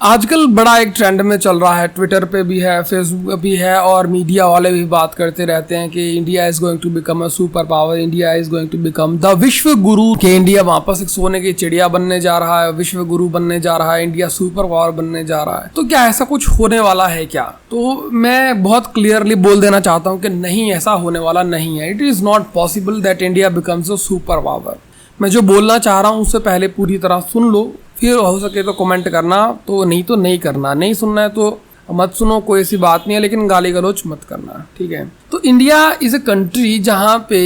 आजकल बड़ा एक ट्रेंड में चल रहा है, ट्विटर पे भी है, फेसबुक पे भी है और मीडिया वाले भी बात करते रहते हैं कि India is going to become a super power, India is going to become the विश्व गुरु, कि इंडिया वापस एक सोने की चिड़िया बनने जा रहा है, विश्व गुरु बनने जा रहा है, इंडिया सुपर पावर बनने जा रहा है। तो क्या ऐसा कुछ होने वाला है क्या? तो मैं बहुत क्लियरली बोल देना चाहता हूँ कि नहीं, ऐसा होने वाला नहीं है। It is not possible that India becomes a super power. मैं जो बोलना चाह रहा हूँ उससे पहले पूरी तरह सुन लो, फिर हो सके तो कमेंट करना, तो नहीं करना, नहीं सुनना है तो मत सुनो, कोई ऐसी बात नहीं है, लेकिन गाली गलौज मत करना, ठीक है। तो इंडिया इज अ कंट्री जहाँ पे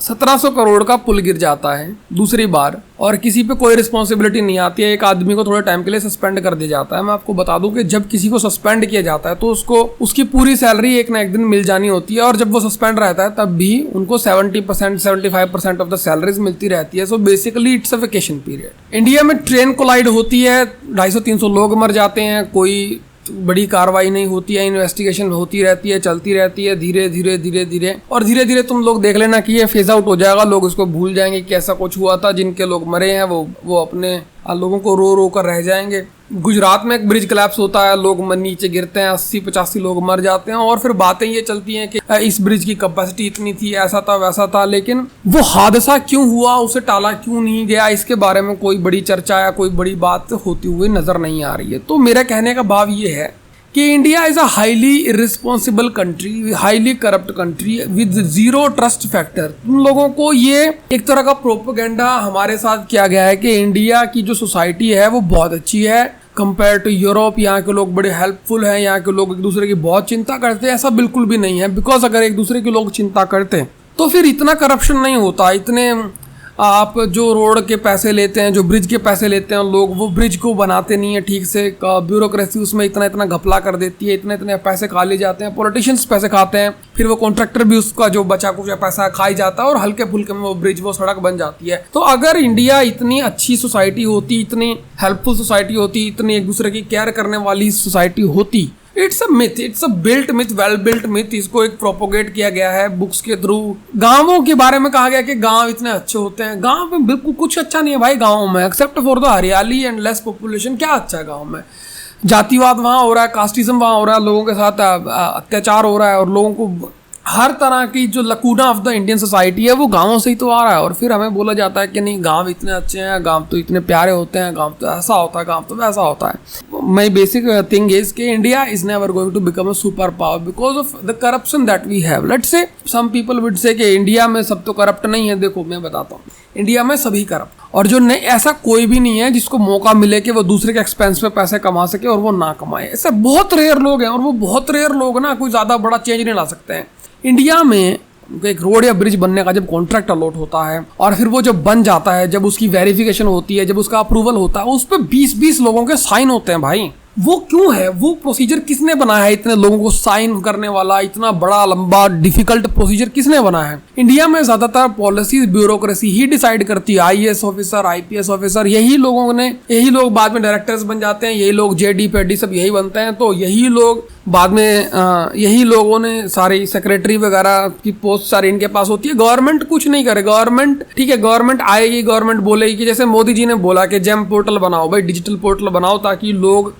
1700 करोड़ का पुल गिर जाता है दूसरी बार और किसी पे कोई रिस्पॉन्सिबिलिटी नहीं आती है। एक आदमी को थोड़े टाइम के लिए सस्पेंड कर दिया जाता है। मैं आपको बता दूं कि जब किसी को सस्पेंड किया जाता है तो उसको उसकी पूरी सैलरी एक ना एक दिन मिल जानी होती है, और जब वो सस्पेंड रहता है तब भी उनको 70% 75% ऑफ द सैलरीज मिलती रहती है। So basically it's a vacation period. India में ट्रेन कोलाइड होती है, 250-300 लोग मर जाते हैं, कोई बड़ी कार्रवाई नहीं होती है, इन्वेस्टिगेशन होती रहती है, चलती रहती है, धीरे धीरे तुम लोग देख लेना कि ये फेज आउट हो जाएगा। लोग उसको भूल जाएंगे कि ऐसा कुछ हुआ था। जिनके लोग मरे हैं वो अपने लोगों को रो कर रह जाएंगे। गुजरात में एक ब्रिज कोलैप्स होता है, लोग नीचे गिरते हैं, 80-85 लोग मर जाते हैं, और फिर बातें ये चलती हैं कि इस ब्रिज की कैपेसिटी इतनी थी, ऐसा था वैसा था। लेकिन वो हादसा क्यों हुआ, उसे टाला क्यों नहीं गया, इसके बारे में कोई बड़ी चर्चा या कोई बड़ी बात होती हुई नजर नहीं आ रही है। तो मेरा कहने का भाव ये है कि India is a highly irresponsible country, highly corrupt country with zero trust factor. तुम लोगों को ये एक तरह का प्रोपेगेंडा हमारे साथ किया गया है कि इंडिया की जो सोसाइटी है वो बहुत अच्छी है कंपेयर टू यूरोप, यहाँ के लोग बड़े हेल्पफुल हैं, यहाँ के लोग एक दूसरे की बहुत चिंता करते हैं। ऐसा बिल्कुल भी नहीं है, बिकॉज अगर एक दूसरे के लोग चिंता करते तो फिर इतना करप्शन नहीं होता। इतने आप जो रोड के पैसे लेते हैं, जो ब्रिज के पैसे लेते हैं लोग, वो ब्रिज को बनाते नहीं है ठीक से, ब्यूरोक्रेसी उसमें इतना घपला कर देती है, इतने पैसे खा ले जाते हैं, पॉलिटिशियंस पैसे खाते हैं, फिर वो कॉन्ट्रैक्टर भी उसका जो बचा कुछ पैसा खाई जाता है और हल्के फुल्के में वो ब्रिज, वो सड़क बन जाती है। तो अगर इंडिया इतनी अच्छी सोसाइटी होती, इतनी हेल्पफुल सोसाइटी होती, इतनी एक दूसरे की केयर करने वाली सोसाइटी होती, it's a myth, it's a built myth, well built myth. इसको एक प्रोपोगेट किया गया है बुक्स के थ्रू। गांवों के बारे में कहा गया कि गांव इतने अच्छे होते हैं। गांव में बिल्कुल कुछ अच्छा नहीं है भाई गांवों में, एक्सेप्ट फॉर द हरियाली एंड लेस पॉपुलेशन। क्या अच्छा है गांव में? जातिवाद वहां हो रहा है, कास्टिज्म वहां हो रहा है, लोगों के साथ अत्याचार हो रहा है, और लोगों को हर तरह की जो लकूना ऑफ द इंडियन सोसाइटी है वो गांवों से ही तो आ रहा है। और फिर हमें बोला जाता है कि नहीं, गांव इतने अच्छे हैं, गांव तो इतने प्यारे होते हैं, गांव तो ऐसा होता है, गांव तो वैसा होता है। माय बेसिक थिंग इज कि India is never going to become a super power because of the corruption that we have. Let's say some people would say कि इंडिया में सब तो करप्ट नहीं है। देखो मैं बताता हूँ, इंडिया में सभी करप्ट, और जो नहीं, ऐसा कोई भी नहीं है जिसको मौका मिले कि वो दूसरे के एक्सपेंस पे पैसे कमा सके और वो ना कमाए। ऐसे बहुत रेयर लोग हैं, और वो बहुत रेयर लोग ना कोई ज्यादा बड़ा चेंज नहीं ला सकते हैं। इंडिया में एक रोड या ब्रिज बनने का जब कॉन्ट्रैक्ट अलॉट होता है और फिर वो जब बन जाता है, जब उसकी वेरिफिकेशन होती है, जब उसका अप्रूवल होता है, उस पर 20-20 लोगों के साइन होते हैं भाई। वो क्यों है? वो प्रोसीजर किसने बनाया है? इतने लोगों को साइन करने वाला इतना बड़ा लंबा डिफिकल्ट प्रोसीजर किसने बनाया है? इंडिया में ज्यादातर पॉलिसीज ब्यूरोक्रेसी ही डिसाइड करती है। आईएएस ऑफिसर, आईपीएस ऑफिसर, यही लोग बाद में डायरेक्टर्स बन जाते हैं, यही लोग जेडी पेडी सब यही बनते हैं। तो यही लोग बाद में यही लोगों ने सारी सेक्रेटरी वगैरह की पोस्ट सारी इनके पास होती है। गवर्नमेंट कुछ नहीं करे। गवर्नमेंट ठीक है, गवर्नमेंट आएगी, गवर्नमेंट बोलेगी कि जैसे मोदी जी ने बोला कि जेम पोर्टल बनाओ भाई, डिजिटल पोर्टल बनाओ, ताकि लोग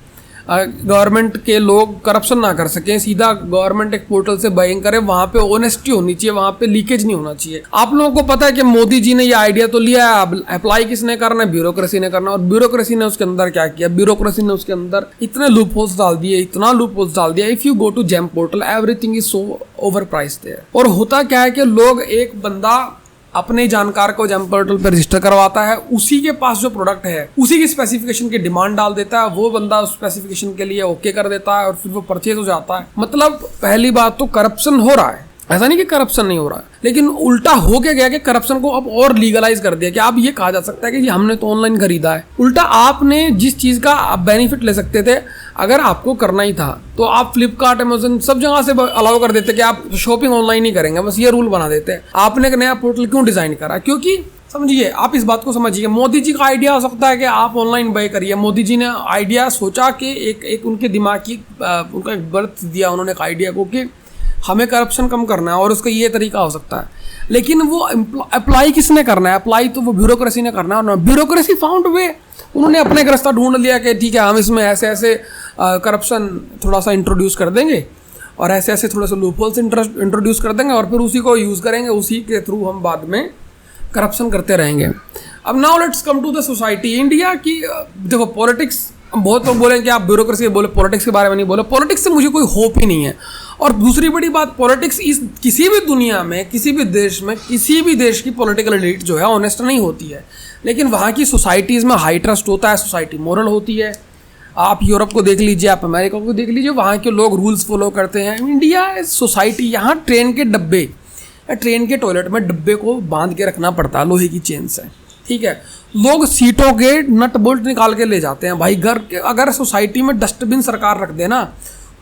गवर्नमेंट के लोग करप्शन ना कर सकें। सीधा गवर्नमेंट एक पोर्टल से बाइंग करे, वहां पे ऑनेस्टी होनी चाहिए, वहां पे लीकेज नहीं होना चाहिए। आप लोगों को पता है कि मोदी जी ने ये आइडिया तो लिया है, अब अप्लाई किसने करना है? ब्यूरोक्रेसी ने करना। और ब्यूरोक्रेसी ने उसके अंदर क्या किया? ब्यूरोक्रेसी ने उसके अंदर इतने लूप होल्स डाल दिए, इतना लूप होल्स डाल दिया। If you go to GeM portal everything is so over priced there. और होता क्या है कि लोग, एक बंदा अपने जानकार को जेम पोर्टल पर रजिस्टर करवाता है, उसी के पास जो प्रोडक्ट है उसी की स्पेसिफिकेशन की डिमांड डाल देता है, वो बंदा उस स्पेसिफिकेशन के लिए ओके कर देता है और फिर वो परचेज हो जाता है। मतलब पहली बात तो करप्शन हो रहा है, ऐसा नहीं कि करप्शन नहीं हो रहा है, लेकिन उल्टा हो के गया कि करप्शन को अब और लीगलाइज कर दिया कि आप ये कहा जा सकता है कि हमने तो ऑनलाइन खरीदा है। उल्टा आपने जिस चीज का आप बेनिफिट ले सकते थे, अगर आपको करना ही था तो आप फ्लिपकार्ट, अमेज़न सब जगह से अलाउ कर देते कि आप शॉपिंग ऑनलाइन ही करेंगे, बस ये रूल बना देते। आपने एक नया पोर्टल क्यों डिजाइन करा? क्योंकि समझिए, आप इस बात को समझिए, मोदी जी का आइडिया हो सकता है कि आप ऑनलाइन बाय करिए। मोदी जी ने आइडिया सोचा कि एक उनके दिमाग की उनका एक बर्थ दिया उन्होंने एक आइडिया को कि हमें करप्शन कम करना है और उसका ये तरीका हो सकता है, लेकिन वो अप्लाई किसने करना है? अप्लाई तो वो ब्यूरोक्रेसी ने करना है ना। ब्यूरोक्रेसी फाउंड वे, उन्होंने अपने एक रास्ता ढूंढ लिया कि ठीक है हम इसमें ऐसे ऐसे करप्शन थोड़ा सा इंट्रोड्यूस कर देंगे और ऐसे ऐसे थोड़े से लूपहोल्स इंट्रोड्यूस कर देंगे और फिर उसी को यूज़ करेंगे, उसी के थ्रू हम बाद में करप्शन करते रहेंगे। अब now let's come to the society. India की देखो पॉलिटिक्स, बहुत लोग बोलेंगे कि आप ब्यूरोक्रेसी बोले, पॉलिटिक्स के बारे में नहीं बोले। पॉलिटिक्स से मुझे कोई होप ही नहीं है। और दूसरी बड़ी बात, पॉलिटिक्स इस किसी भी दुनिया में, किसी भी देश में, किसी भी देश की पॉलिटिकल एलिट जो है ऑनेस्ट नहीं होती है, लेकिन वहाँ की सोसाइटीज़ में हाई ट्रस्ट होता है, सोसाइटी मोरल होती है। आप यूरोप को देख लीजिए, आप अमेरिका को देख लीजिए, वहाँ के लोग रूल्स फॉलो करते हैं। इंडिया सोसाइटी, यहाँ ट्रेन के डब्बे, ट्रेन के टॉयलेट में डब्बे को बांध के रखना पड़ता है लोहे की चेन से, ठीक है। लोग सीटों के नट बोल्ट निकाल के ले जाते हैं भाई। घर के अगर सोसाइटी में डस्टबिन सरकार रख देना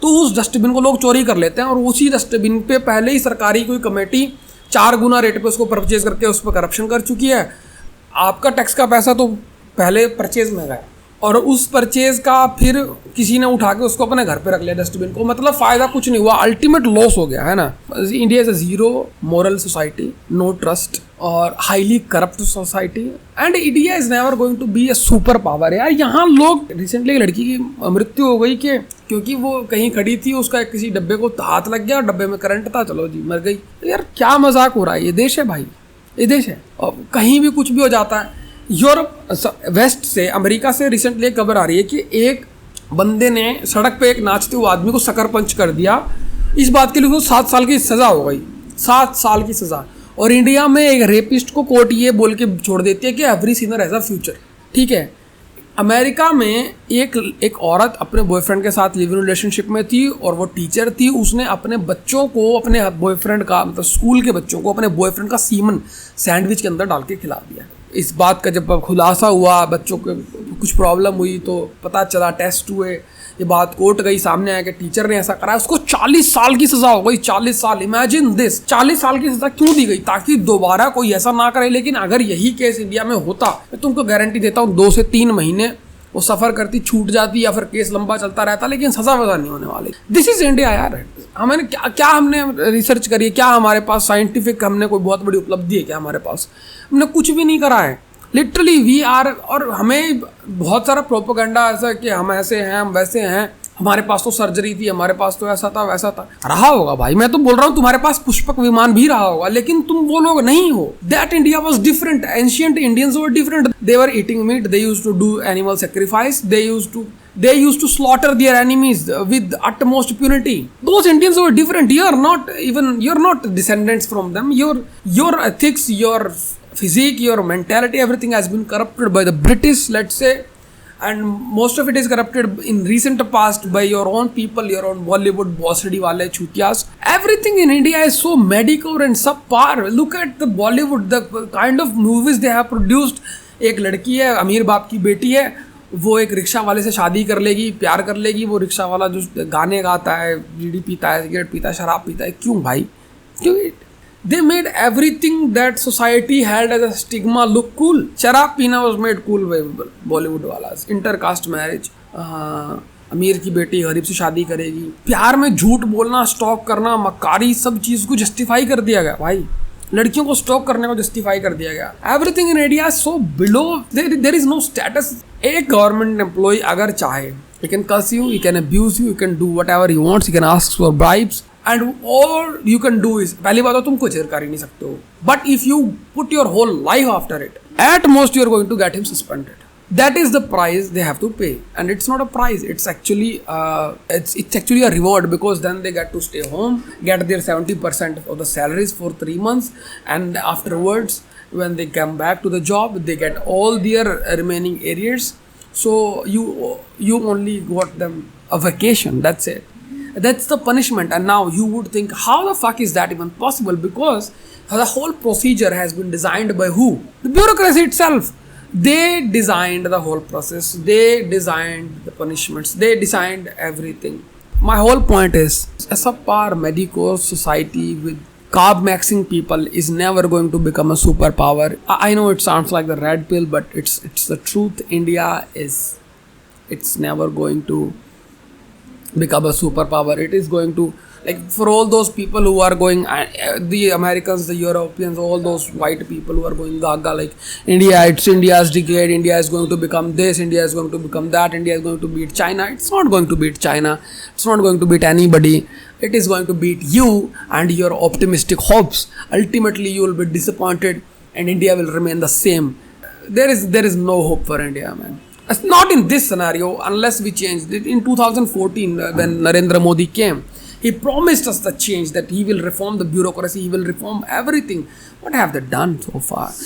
तो उस डस्टबिन को लोग चोरी कर लेते हैं और उसी डस्टबिन पे पहले ही सरकारी कोई कमेटी 4 गुना रेट पे उसको परचेज करके उस पर करप्शन कर चुकी है। आपका टैक्स का पैसा तो पहले परचेज में गया और उस परचेज का फिर किसी ने उठा के उसको अपने घर पे रख लिया डस्टबिन को, मतलब फ़ायदा कुछ नहीं हुआ, अल्टीमेट लॉस हो गया, है ना। India is a zero moral society, no trust और highly corrupt society and India is never going to be a super power. यार यहाँ लोग, रिसेंटली एक लड़की की मृत्यु हो गई कि क्योंकि वो कहीं खड़ी थी, उसका किसी डब्बे को हाथ लग गया और डब्बे में करंट था, चलो जी मर गई। यार क्या मजाक हो रहा है, ये देश है भाई, ये देश है। और कहीं भी कुछ भी हो जाता है। यूरोप वेस्ट से, अमेरिका से रिसेंटली एक खबर आ रही है कि एक बंदे ने सड़क पे एक नाचते हुए आदमी को शक्कर पंच कर दिया। इस बात के लिए उसको 7 साल की सज़ा हो गई, 7 साल की सज़ा। और इंडिया में एक रेपिस्ट को कोर्ट ये बोल के छोड़ देती है कि every Sinner has a future, ठीक है। अमेरिका में एक औरत अपने बॉयफ्रेंड के साथ लिव इन रिलेशनशिप में थी और वो टीचर थी। उसने अपने बच्चों को, अपने बॉयफ्रेंड का, मतलब स्कूल के बच्चों को अपने बॉयफ्रेंड का सीमन सैंडविच के अंदर डाल के खिला दिया। इस बात का जब खुलासा हुआ, बच्चों को कुछ प्रॉब्लम हुई तो पता चला, टेस्ट हुए, ये बात कोर्ट गई, सामने आया कि टीचर ने ऐसा करा। उसको 40 साल की सज़ा हो गई, 40 साल। इमेजिन दिस, 40 साल की सज़ा क्यों दी गई? ताकि दोबारा कोई ऐसा ना करे। लेकिन अगर यही केस इंडिया में होता, मैं तुमको गारंटी देता हूँ 2 से 3 महीने वो सफ़र करती, छूट जाती या फिर केस लंबा चलता रहता, लेकिन सज़ा वज़ा नहीं होने वाली। दिस इज़ इंडिया यार। हमें क्या हमने रिसर्च करी है? क्या हमारे पास साइंटिफिक हमने कोई बहुत बड़ी उपलब्धि है क्या हमारे पास? हमने कुछ भी नहीं करा है लिटरली। वी आर, और हमें बहुत सारा प्रोपोगंडा ऐसा कि हम ऐसे हैं, हम वैसे हैं, हमारे पास तो सर्जरी थी, हमारे पास तो ऐसा था वैसा था। रहा होगा भाई, मैं तो बोल रहा हूँ तुम्हारे पास पुष्पक विमान भी रहा होगा, लेकिन तुम वो लोग नहीं हो। That India was different. Ancient Indians were different. They were eating meat, they used to do animal sacrifice, they used to slaughter their enemies with utmost purity. Those Indians were different. You're not descendants from them. Your ethics, your physique, your mentality, everything has been corrupted by the British, let's say, and most of it is corrupted in recent past by your own people, your own Bollywood bossadi wale chutiyas. Everything in India is so mediocre and subpar. Look at the Bollywood, the kind of movies they have produced. एक लड़की है, अमीर बाप की बेटी है, वो एक रिक्शा वाले से शादी कर लेगी, प्यार कर लेगी। वो रिक्शा वाला जो गाने गाता है, बीड़ी पीता है, सिगरेट पीता है, शराब पीता है। क्यों भाई? क्यों? They made everything that society had as a stigma look cool. शराब पीना was made cool by Bollywood वालास। इंटरकास्ट मैरिज, अमीर की बेटी गरीब से शादी करेगी। प्यार में झूठ बोलना, स्टॉक करना, मक्कारी, सब चीज़ को जस्टिफाई कर दिया गया भाई। लड़कियों को स्टॉक करने को जस्टिफाई कर दिया गया। Everything in India so below, there is no status. एक गवर्नमेंट एम्प्लॉय अगर चाहे, he can curse you, he can abuse you, he can do whatever he wants, he can ask for bribes, and all you can do is, पहली बात तो तुम कुछ कर ही नहीं सकते हो, but if you put your whole life after it, at most you are going to get him suspended. That is the price they have to pay, and it's not a price. It's actually it's actually a reward, because then they get to stay home, get their 70% of the salaries for 3 months, and afterwards, when they come back to the job, they get all their remaining arrears. So you only got them a vacation. That's it. That's the punishment. And now you would think, how the fuck is that even possible? Because the whole procedure has been designed by who? The bureaucracy itself. They designed the whole process. They designed the punishments. They designed everything. My whole point is, a subpar mediocre society with carb-maxing people is never going to become a superpower. I know it sounds like the red pill, but it's the truth. India it's never going to become a superpower. It is going to Like for all those people who are going, the Americans, the Europeans, all those white people who are going gaga like India, it's India's decade, India is going to become this, India is going to become that, India is going to beat China. It's not going to beat China. It's not going to beat anybody. It is going to beat you and your optimistic hopes. Ultimately, you will be disappointed, and India will remain the same. There is no hope for India, man. It's not in this scenario unless we change it. In 2014, when Narendra Modi came, he promised us the change, that he will reform the bureaucracy, he will reform everything. What have they done so far?